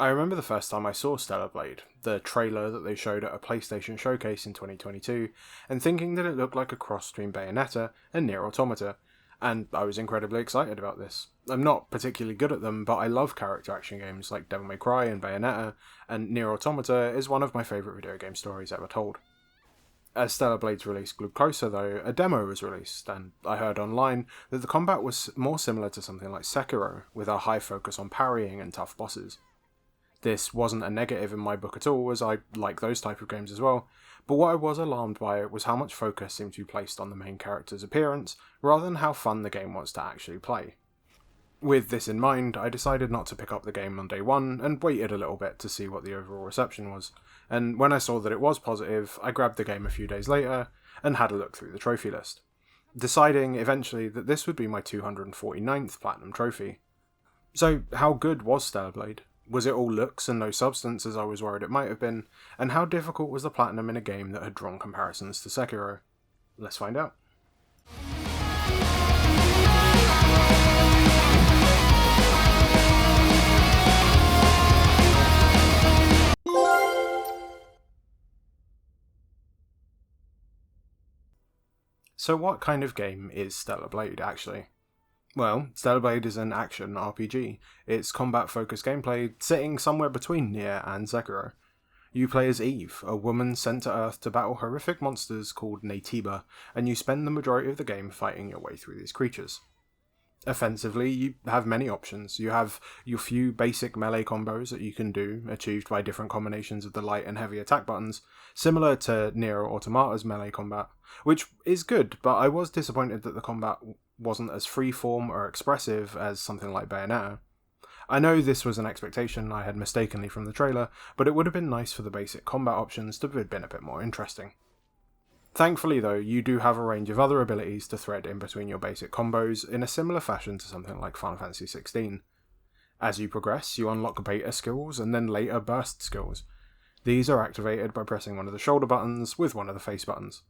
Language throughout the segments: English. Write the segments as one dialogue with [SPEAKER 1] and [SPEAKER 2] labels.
[SPEAKER 1] I remember the first time I saw Stellar Blade, the trailer that they showed at a PlayStation showcase in 2022, and thinking that it looked like a cross between Bayonetta and Nier Automata, and I was incredibly excited about this. I'm not particularly good at them, but I love character action games like Devil May Cry and Bayonetta, and Nier Automata is one of my favourite video game stories ever told. As Stellar Blade's release grew closer though, a demo was released, and I heard online that the combat was more similar to something like Sekiro, with a high focus on parrying and tough bosses. This wasn't a negative in my book at all, as I like those type of games as well, but what I was alarmed by was how much focus seemed to be placed on the main character's appearance, rather than how fun the game was to actually play. With this in mind, I decided not to pick up the game on day one, and waited a little bit to see what the overall reception was, and when I saw that it was positive, I grabbed the game a few days later, and had a look through the trophy list, deciding eventually that this would be my 249th Platinum trophy. So how good was Stellar Blade? Was it all looks and no substance as I was worried it might have been? And how difficult was the platinum in a game that had drawn comparisons to Sekiro? Let's find out. So what kind of game is Stellar Blade actually? Well, Stellar Blade is an action RPG. It's combat-focused gameplay sitting somewhere between Nier and Sekiro. You play as Eve, a woman sent to Earth to battle horrific monsters called Naytiba, and you spend the majority of the game fighting your way through these creatures. Offensively, you have many options. You have your few basic melee combos that you can do, achieved by different combinations of the light and heavy attack buttons, similar to Nier Automata's melee combat, which is good, but I was disappointed that the combat wasn't as freeform or expressive as something like Bayonetta. I know this was an expectation I had mistakenly from the trailer, but it would have been nice for the basic combat options to have been a bit more interesting. Thankfully though, you do have a range of other abilities to thread in between your basic combos in a similar fashion to something like Final Fantasy XVI. As you progress, you unlock beta skills and then later burst skills. These are activated by pressing one of the shoulder buttons with one of the face buttons.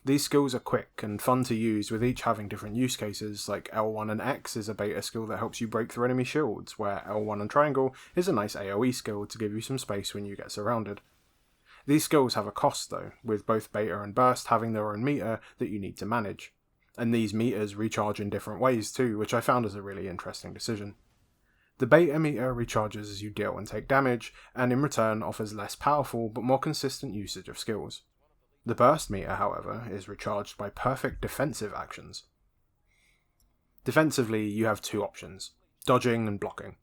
[SPEAKER 1] These skills are quick and fun to use, with each having different use cases, like L1 and X is a beta skill that helps you break through enemy shields, where L1 and triangle is a nice AoE skill to give you some space when you get surrounded. These skills have a cost though, with both beta and burst having their own meter that you need to manage. And these meters recharge in different ways too, which I found as a really interesting decision. The beta meter recharges as you deal and take damage, and in return offers less powerful but more consistent usage of skills. The burst meter, however, is recharged by perfect defensive actions. Defensively, you have two options, dodging and blocking.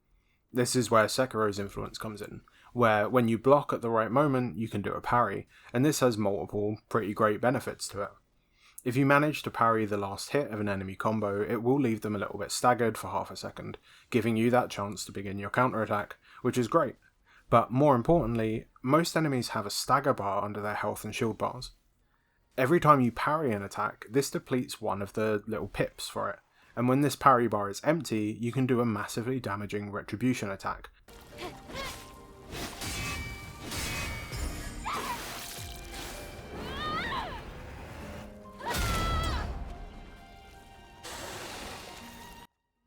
[SPEAKER 1] This is where Sekiro's influence comes in, where when you block at the right moment, you can do a parry, and this has multiple, pretty great benefits to it. If you manage to parry the last hit of an enemy combo, it will leave them a little bit staggered for half a second, giving you that chance to begin your counterattack, which is great. But more importantly, most enemies have a stagger bar under their health and shield bars. Every time you parry an attack, this depletes one of the little pips for it, and when this parry bar is empty, you can do a massively damaging retribution attack.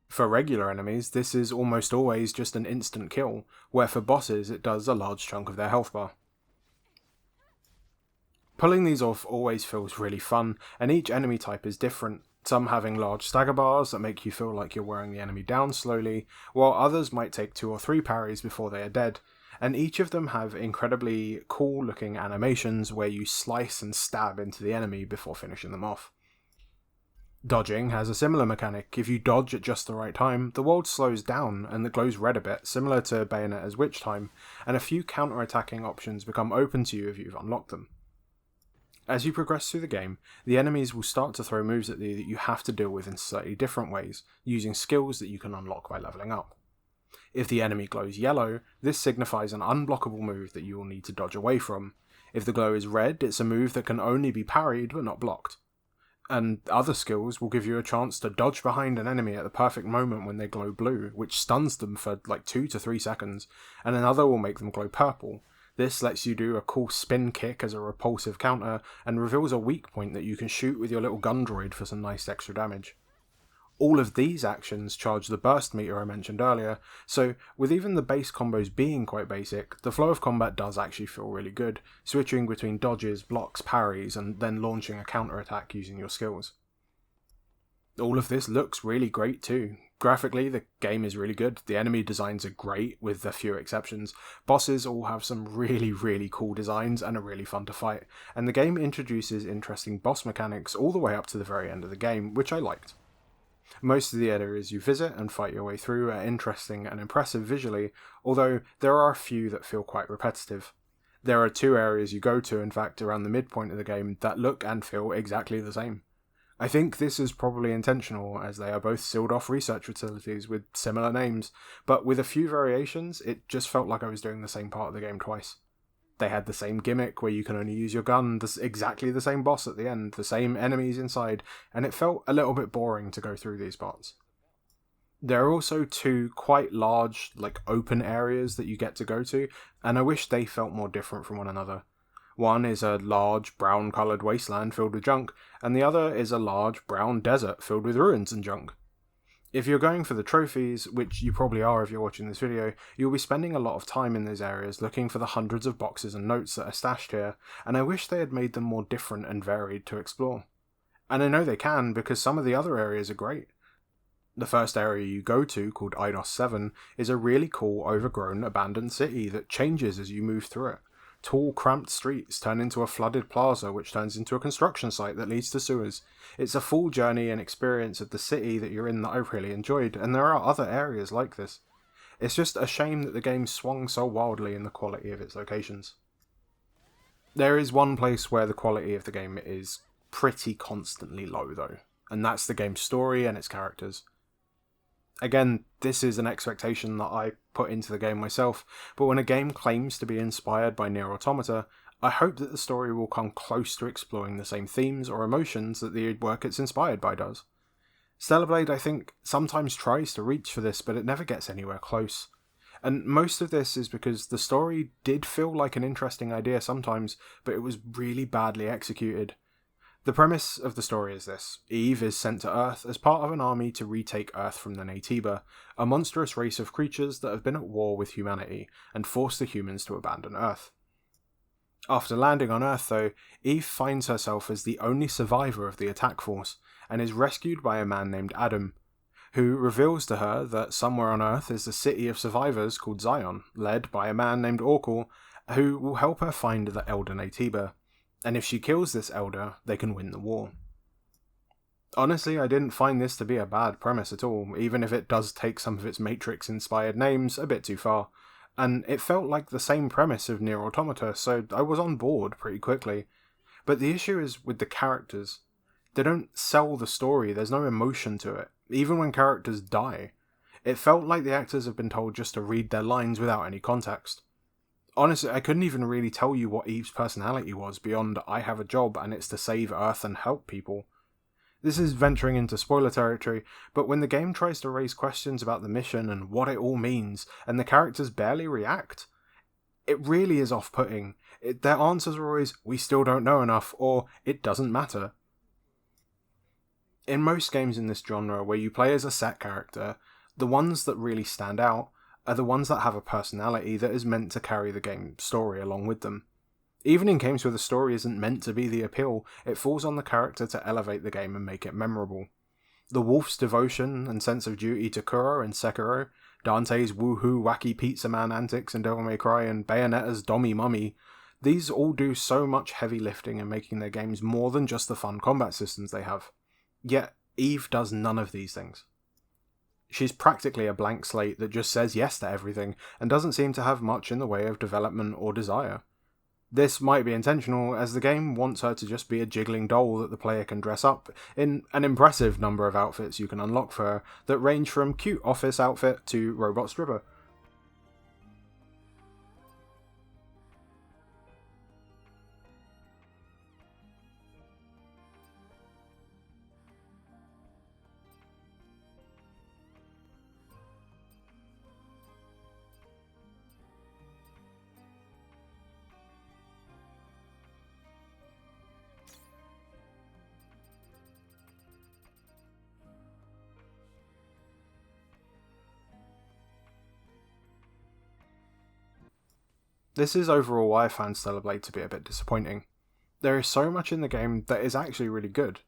[SPEAKER 1] For regular enemies, this is almost always just an instant kill, where for bosses it does a large chunk of their health bar. Pulling these off always feels really fun, and each enemy type is different, some having large stagger bars that make you feel like you're wearing the enemy down slowly, while others might take 2 or 3 parries before they are dead, and each of them have incredibly cool looking animations where you slice and stab into the enemy before finishing them off. Dodging has a similar mechanic. If you dodge at just the right time, the world slows down and it glows red a bit, similar to Bayonetta's Witch Time, and a few counter-attacking options become open to you if you've unlocked them. As you progress through the game, the enemies will start to throw moves at you that you have to deal with in slightly different ways, using skills that you can unlock by leveling up. If the enemy glows yellow, this signifies an unblockable move that you will need to dodge away from. If the glow is red, it's a move that can only be parried but not blocked. And other skills will give you a chance to dodge behind an enemy at the perfect moment when they glow blue, which stuns them for like 2 to 3 seconds, and another will make them glow purple. This lets you do a cool spin kick as a repulsive counter, and reveals a weak point that you can shoot with your little gun droid for some nice extra damage. All of these actions charge the burst meter I mentioned earlier, so with even the base combos being quite basic, the flow of combat does actually feel really good, switching between dodges, blocks, parries, and then launching a counter-attack using your skills. All of this looks really great too. Graphically, the game is really good, the enemy designs are great with a few exceptions, bosses all have some really cool designs and are really fun to fight, and the game introduces interesting boss mechanics all the way up to the very end of the game, which I liked. Most of the areas you visit and fight your way through are interesting and impressive visually, although there are a few that feel quite repetitive. There are 2 areas you go to, in fact, around the midpoint of the game that look and feel exactly the same. I think this is probably intentional, as they are both sealed-off research facilities with similar names, but with a few variations, it just felt like I was doing the same part of the game twice. They had the same gimmick where you can only use your gun, exactly the same boss at the end, the same enemies inside, and it felt a little bit boring to go through these parts. There are also 2 quite large, open areas that you get to go to, and I wish they felt more different from one another. One is a large brown-coloured wasteland filled with junk, and the other is a large brown desert filled with ruins and junk. If you're going for the trophies, which you probably are if you're watching this video, you'll be spending a lot of time in those areas looking for the hundreds of boxes and notes that are stashed here, and I wish they had made them more different and varied to explore. And I know they can, because some of the other areas are great. The first area you go to, called Eidos 7, is a really cool, overgrown, abandoned city that changes as you move through it. Tall, cramped streets turn into a flooded plaza, which turns into a construction site that leads to sewers. It's a full journey and experience of the city that you're in that I really enjoyed, and there are other areas like this. It's just a shame that the game swung so wildly in the quality of its locations. There is one place where the quality of the game is pretty constantly low, though, and that's the game's story and its characters. Again, this is an expectation that I put into the game myself, but when a game claims to be inspired by Nier Automata, I hope that the story will come close to exploring the same themes or emotions that the work it's inspired by does. Stellar Blade, I think, sometimes tries to reach for this, but it never gets anywhere close. And most of this is because the story did feel like an interesting idea sometimes, but it was really badly executed. The premise of the story is this. Eve is sent to Earth as part of an army to retake Earth from the Natiba, a monstrous race of creatures that have been at war with humanity and forced the humans to abandon Earth. After landing on Earth, though, Eve finds herself as the only survivor of the attack force and is rescued by a man named Adam, who reveals to her that somewhere on Earth is a city of survivors called Zion, led by a man named Orkul, who will help her find the Elder Natiba. And if she kills this elder, they can win the war. Honestly, I didn't find this to be a bad premise at all, even if it does take some of its Matrix-inspired names a bit too far, and it felt like the same premise of Nier Automata, so I was on board pretty quickly. But the issue is with the characters. They don't sell the story, there's no emotion to it, even when characters die. It felt like the actors have been told just to read their lines without any context. Honestly, I couldn't even really tell you what Eve's personality was beyond I have a job and it's to save Earth and help people. This is venturing into spoiler territory, but when the game tries to raise questions about the mission and what it all means, and the characters barely react, it really is off-putting. Their answers are always, we still don't know enough, or it doesn't matter. In most games in this genre where you play as a set character, the ones that really stand out are the ones that have a personality that is meant to carry the game's story along with them. Even in games where the story isn't meant to be the appeal, it falls on the character to elevate the game and make it memorable. The wolf's devotion and sense of duty to Kuro in Sekiro, Dante's woohoo wacky pizza man antics in Devil May Cry, and Bayonetta's dommy mummy, these all do so much heavy lifting in making their games more than just the fun combat systems they have. Yet, Eve does none of these things. She's practically a blank slate that just says yes to everything, and doesn't seem to have much in the way of development or desire. This might be intentional, as the game wants her to just be a jiggling doll that the player can dress up in an impressive number of outfits you can unlock for her, that range from cute office outfit to robot stripper. This is overall why I found Stellar Blade to be a bit disappointing. There is so much in the game that is actually really good.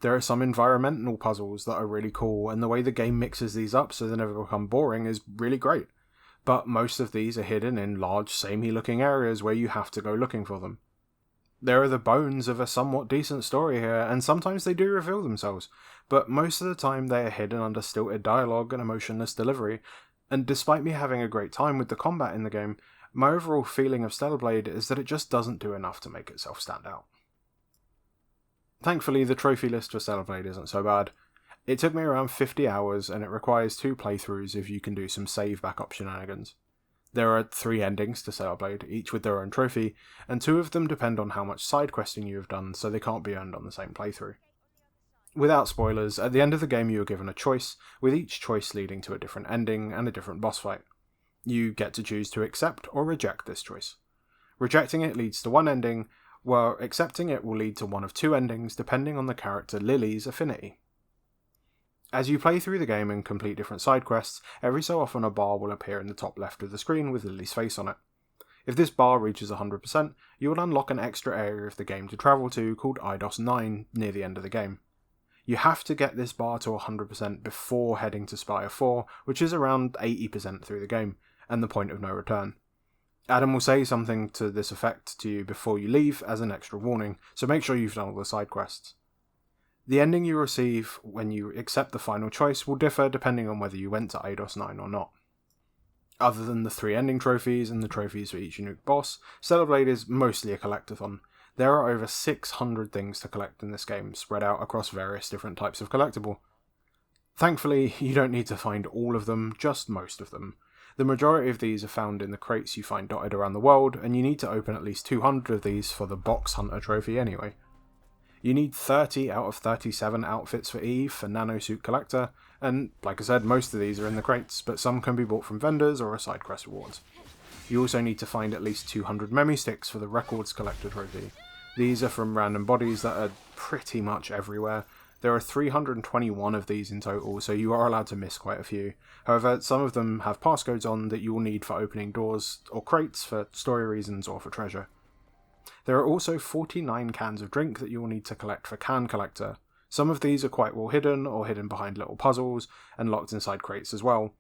[SPEAKER 1] There are some environmental puzzles that are really cool, and the way the game mixes these up so they never become boring is really great. But most of these are hidden in large, samey looking areas where you have to go looking for them. There are the bones of a somewhat decent story here, and sometimes they do reveal themselves, but most of the time they are hidden under stilted dialogue and emotionless delivery, and despite me having a great time with the combat in the game, my overall feeling of Stellar Blade is that it just doesn't do enough to make itself stand out. Thankfully, the trophy list for Stellar Blade isn't so bad. It took me around 50 hours, and it requires 2 playthroughs if you can do some save backup shenanigans. There are 3 endings to Stellar Blade, each with their own trophy, and 2 of them depend on how much side questing you have done, so they can't be earned on the same playthrough. Without spoilers, at the end of the game you are given a choice, with each choice leading to a different ending and a different boss fight. You get to choose to accept or reject this choice. Rejecting it leads to one ending, while accepting it will lead to one of 2 endings depending on the character Lily's affinity. As you play through the game and complete different side quests, every so often a bar will appear in the top left of the screen with Lily's face on it. If this bar reaches 100%, you will unlock an extra area of the game to travel to called IDOS 9 near the end of the game. You have to get this bar to 100% before heading to Spire 4, which is around 80% through the game, and the point of no return. Adam will say something to this effect to you before you leave as an extra warning, so make sure you've done all the side quests. The ending you receive when you accept the final choice will differ depending on whether you went to IDOS 9 or not. Other than the 3 ending trophies and the trophies for each unique boss, Stellar Blade is mostly a collectathon. There are over 600 things to collect in this game, spread out across various different types of collectible. Thankfully, you don't need to find all of them, just most of them. The majority of these are found in the crates you find dotted around the world, and you need to open at least 200 of these for the Box Hunter trophy anyway. You need 30 out of 37 outfits for Eve for Nanosuit Collector, and like I said, most of these are in the crates, but some can be bought from vendors or as side quest rewards. You also need to find at least 200 Memi Sticks for the Records Collector trophy. These are from random bodies that are pretty much everywhere. There are 321 of these in total, so you are allowed to miss quite a few. However, some of them have passcodes on that you will need for opening doors or crates for story reasons or for treasure. There are also 49 cans of drink that you will need to collect for Can Collector. Some of these are quite well hidden or hidden behind little puzzles and locked inside crates as well.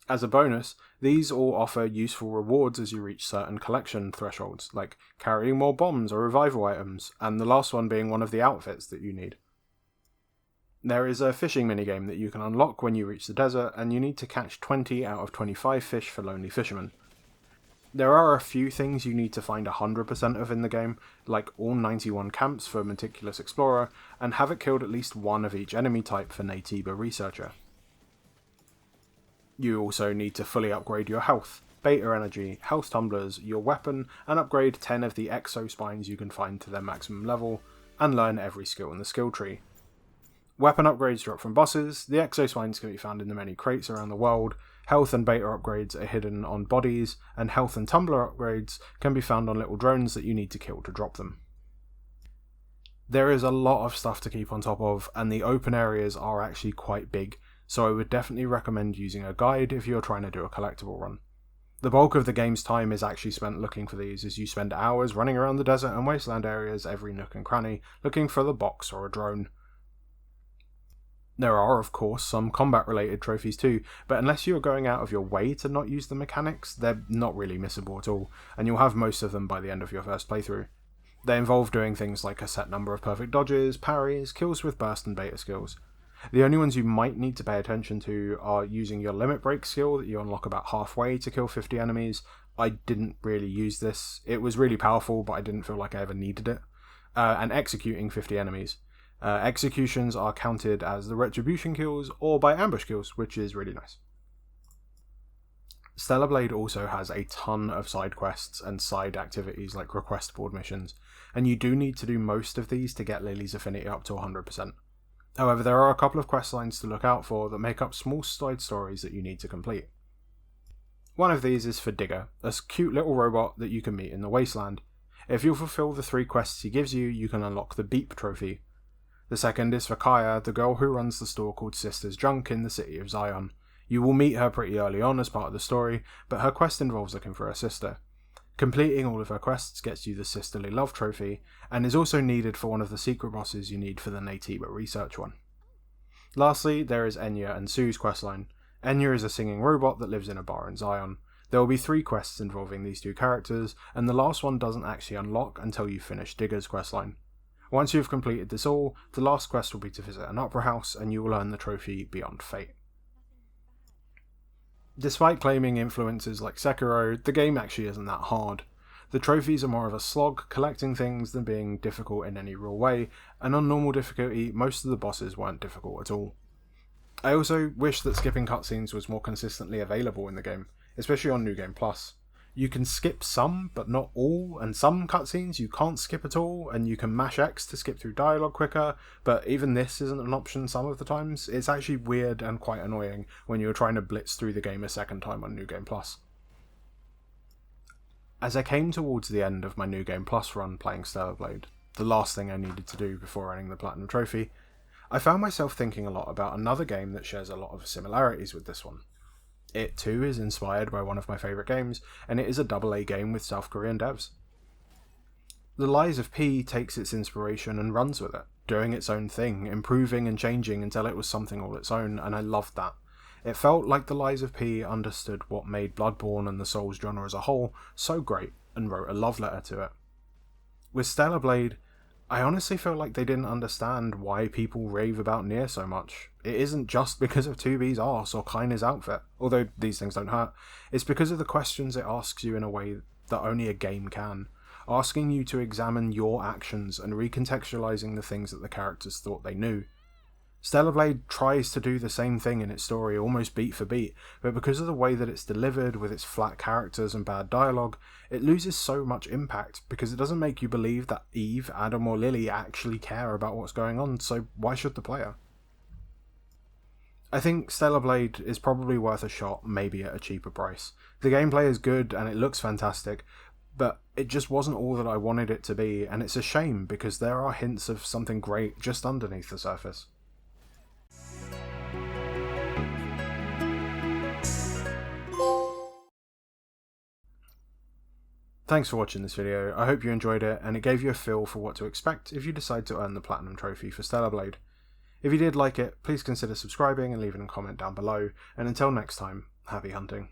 [SPEAKER 1] As a bonus, these all offer useful rewards as you reach certain collection thresholds, like carrying more bombs or revival items, and the last one being one of the outfits that you need. There is a fishing minigame that you can unlock when you reach the desert, and you need to catch 20 out of 25 fish for Lonely Fisherman. There are a few things you need to find 100% of in the game, like all 91 camps for Meticulous Explorer, and have it killed at least one of each enemy type for Natiba Researcher. You also need to fully upgrade your health, beta energy, health tumblers, your weapon, and upgrade 10 of the exo spines you can find to their maximum level, and learn every skill in the skill tree. Weapon upgrades drop from bosses, the exo spines can be found in the many crates around the world, health and beta upgrades are hidden on bodies, and health and tumbler upgrades can be found on little drones that you need to kill to drop them. There is a lot of stuff to keep on top of, and the open areas are actually quite big, so I would definitely recommend using a guide if you're trying to do a collectible run. The bulk of the game's time is actually spent looking for these, as you spend hours running around the desert and wasteland areas every nook and cranny, looking for the box or a drone. There are, of course, some combat-related trophies too, but unless you are going out of your way to not use the mechanics, they're not really missable at all, and you'll have most of them by the end of your first playthrough. They involve doing things like a set number of perfect dodges, parries, kills with burst and beta skills. The only ones you might need to pay attention to are using your limit break skill that you unlock about halfway to kill 50 enemies. I didn't really use this. It was really powerful, but I didn't feel like I ever needed it. And executing 50 enemies. Executions are counted as the retribution kills or by ambush kills, which is really nice. Stellar Blade also has a ton of side quests and side activities like request board missions, and you do need to do most of these to get Lily's affinity up to 100%. However, there are a couple of quest lines to look out for that make up small side stories that you need to complete. One of these is for Digger, a cute little robot that you can meet in the wasteland. If you fulfill the 3 quests he gives you, you can unlock the Beep trophy. The second is for Kaya, the girl who runs the store called Sisters Junk in the city of Zion. You will meet her pretty early on as part of the story, but her quest involves looking for her sister. Completing all of her quests gets you the Sisterly Love trophy, and is also needed for one of the secret bosses you need for the Naytiba research one. Lastly, there is Enya and Sue's questline. Enya is a singing robot that lives in a bar in Zion. There will be 3 quests involving these 2 characters, and the last one doesn't actually unlock until you finish Digger's questline. Once you have completed this all, the last quest will be to visit an opera house, and you will earn the trophy Beyond Fate. Despite claiming influences like Sekiro, the game actually isn't that hard. The trophies are more of a slog, collecting things than being difficult in any real way, and on normal difficulty, most of the bosses weren't difficult at all. I also wish that skipping cutscenes was more consistently available in the game, especially on New Game Plus. You can skip some, but not all, and some cutscenes you can't skip at all, and you can mash X to skip through dialogue quicker, but even this isn't an option some of the times. It's actually weird and quite annoying when you're trying to blitz through the game a second time on New Game Plus. As I came towards the end of my New Game Plus run playing Stellar Blade, the last thing I needed to do before earning the Platinum Trophy, I found myself thinking a lot about another game that shares a lot of similarities with this one. It too is inspired by one of my favourite games, and it is a AA game with South Korean devs. The Lies of P takes its inspiration and runs with it, doing its own thing, improving and changing until it was something all its own, and I loved that. It felt like The Lies of P understood what made Bloodborne and the Souls genre as a whole so great, and wrote a love letter to it. With Stellar Blade, I honestly feel like they didn't understand why people rave about Nier so much. It isn't just because of 2B's arse or Kainer's outfit, although these things don't hurt. It's because of the questions it asks you in a way that only a game can, asking you to examine your actions and recontextualizing the things that the characters thought they knew. Stellar Blade tries to do the same thing in its story almost beat for beat, but because of the way that it's delivered with its flat characters and bad dialogue, it loses so much impact because it doesn't make you believe that Eve, Adam or Lily actually care about what's going on, so why should the player? I think Stellar Blade is probably worth a shot, maybe at a cheaper price. The gameplay is good and it looks fantastic, but it just wasn't all that I wanted it to be, and it's a shame because there are hints of something great just underneath the surface. Thanks for watching this video. I hope you enjoyed it and it gave you a feel for what to expect if you decide to earn the Platinum Trophy for Stellar Blade. If you did like it, please consider subscribing and leaving a comment down below, and until next time, happy hunting.